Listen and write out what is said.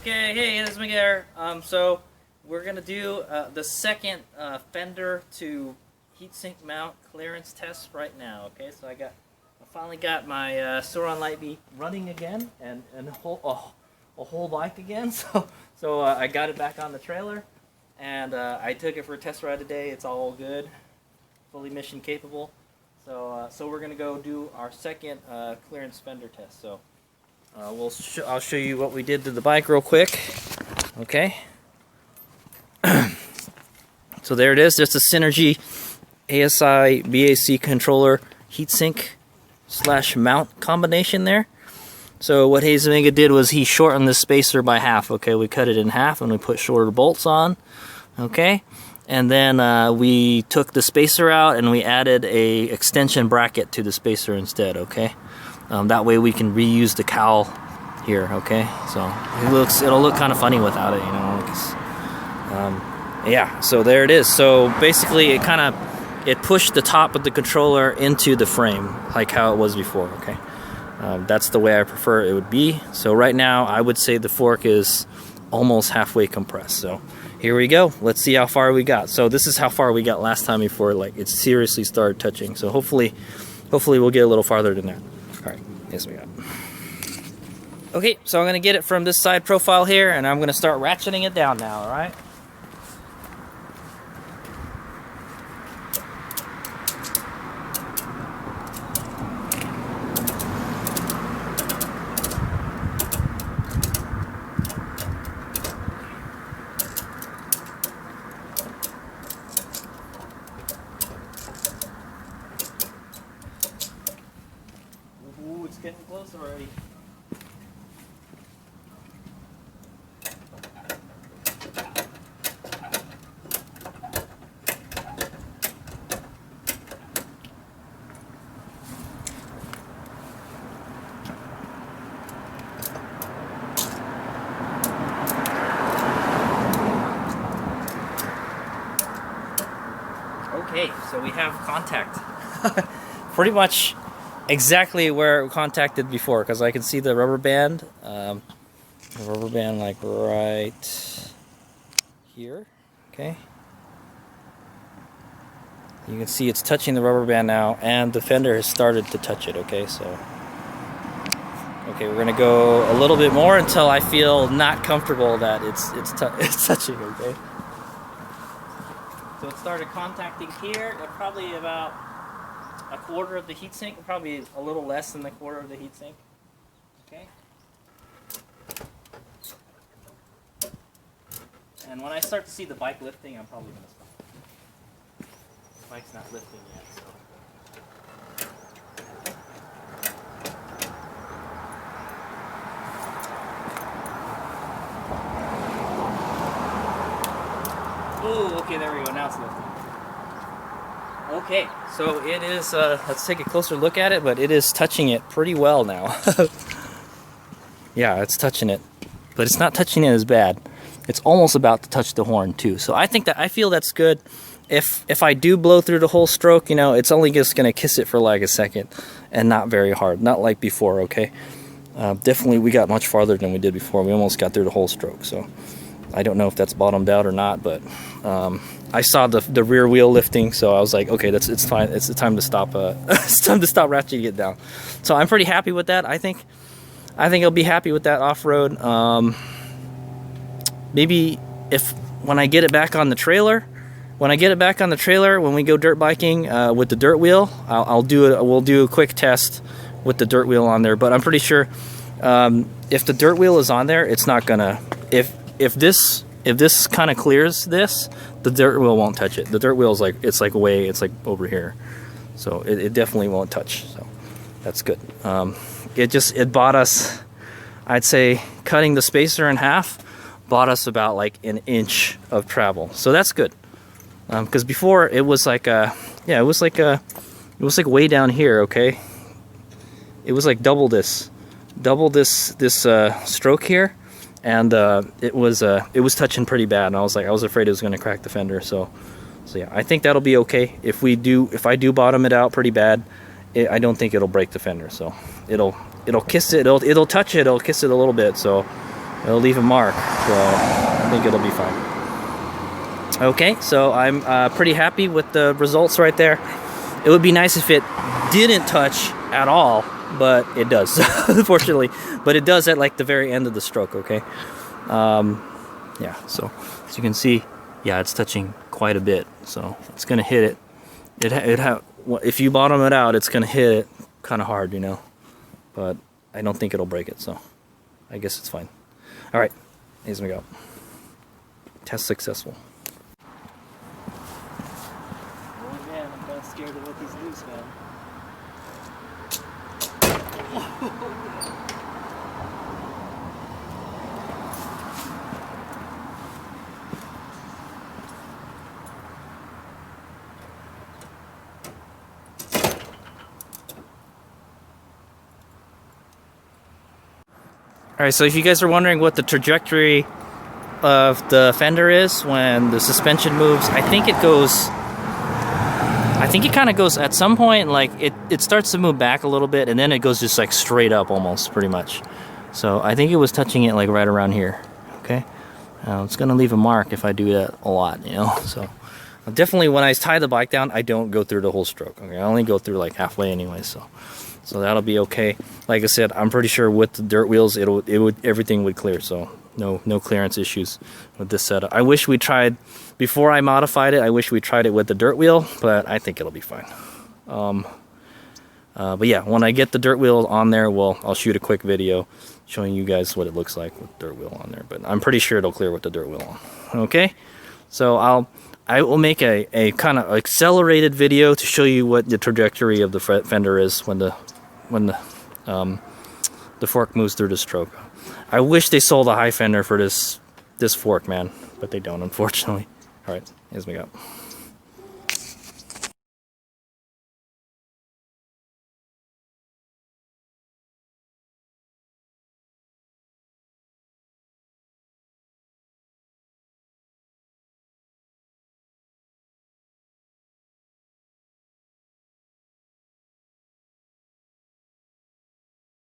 Okay, hey, this is Miguel. So we're gonna do the second fender to heatsink mount clearance test right now. Okay, so I finally got my Sauron Lightbeat running again and a whole bike again. So I got it back on the trailer, and I took it for a test ride today. It's all good, fully mission capable. So we're gonna go do our second clearance fender test. So. I'll show you what we did to the bike real quick. Okay. So there it is. There's the Synergy ASI BAC controller heatsink / mount combination there. So what Heatsink did was he shortened the spacer by half. Okay, we cut it in half and we put shorter bolts on. Okay. And then we took the spacer out and we added a extension bracket to the spacer instead. Okay. That way we can reuse the cowl here, okay? So it'll look kind of funny without it, you know. Yeah, so there it is. So basically, it pushed the top of the controller into the frame, like how it was before, okay? That's the way I prefer it would be. So right now, I would say the fork is almost halfway compressed. So here we go. Let's see how far we got. So this is how far we got last time before like it seriously started touching. So hopefully we'll get a little farther than that. Alright, yes we got. Okay, so I'm going to get it from this side profile here, and I'm going to start ratcheting it down now, alright? Ooh, it's getting close already. Okay, so we have contact. Pretty much exactly where it contacted before, because I can see the rubber band. The rubber band like right here. Okay. You can see it's touching the rubber band now, and the fender has started to touch it. Okay, so we're gonna go a little bit more until I feel not comfortable that it's touching. Okay. So it started contacting here at probably about a quarter of the heatsink, probably a little less than the quarter of the heatsink. Okay. And when I start to see the bike lifting, I'm probably going to stop. The bike's not lifting yet, so. Oh, okay, there we go. Now it's lifting. Okay, so it is, let's take a closer look at it, but it is touching it pretty well now. Yeah, it's touching it, but it's not touching it as bad. It's almost about to touch the horn too. So I feel that's good. If I do blow through the whole stroke, you know, it's only just gonna kiss it for like a second and not very hard, not like before, okay? Definitely we got much farther than we did before. We almost got through the whole stroke, so I don't know if that's bottomed out or not, but I saw the rear wheel lifting, so I was like, okay, it's fine. It's the time to stop. It's time to stop ratcheting it down. So I'm pretty happy with that. I think I'll be happy with that off road. Maybe when I get it back on the trailer, when we go dirt biking with the dirt wheel, we'll do a quick test with the dirt wheel on there. But I'm pretty sure if the dirt wheel is on there, it's not gonna. If this kind of clears this, the dirt wheel won't touch it. The dirt wheel is it's like over here, so it definitely won't touch. So that's good. It bought us I'd say cutting the spacer in half bought us about like an inch of travel, so that's good. Because before it was like it was like way down here. Okay, it was like double this stroke here, and it was touching pretty bad, and I was afraid it was going to crack the fender. So yeah, I think that'll be okay. If I do bottom it out pretty bad, I don't think it'll break the fender. So it'll kiss it, it'll touch it, it'll kiss it a little bit, so it'll leave a mark. So I think it'll be fine. Okay, so I'm pretty happy with the results right there. It would be nice if it didn't touch at all, but it does, unfortunately. But it does at like the very end of the stroke, okay? Yeah, so as you can see, yeah, it's touching quite a bit. So it's gonna hit it. If you bottom it out, it's gonna hit it kind of hard, you know. But I don't think it'll break it, so I guess it's fine. All right, here's we go. Test successful. Oh man, I'm kind of scared to let these loose, man. Alright, so if you guys are wondering what the trajectory of the fender is when the suspension moves, I think it kind of goes at some point, like it starts to move back a little bit, and then it goes just like straight up almost, pretty much. So I think it was touching it like right around here, okay? It's gonna leave a mark if I do that a lot, you know? So definitely when I tie the bike down, I don't go through the whole stroke, okay? I only go through like halfway anyway, so that'll be okay. Like I said, I'm pretty sure with the dirt wheels, everything would clear. So no clearance issues with this setup. I wish we tried before I modified it. I wish we tried it with the dirt wheel, but I think it'll be fine. But yeah, when I get the dirt wheel on there, I'll shoot a quick video showing you guys what it looks like with dirt wheel on there. But I'm pretty sure it'll clear with the dirt wheel on. Okay, so I will make a kind of accelerated video to show you what the trajectory of the fender is when the fork moves through the stroke. I wish they sold a high fender for this fork, man, but they don't, unfortunately. All right, here's we go.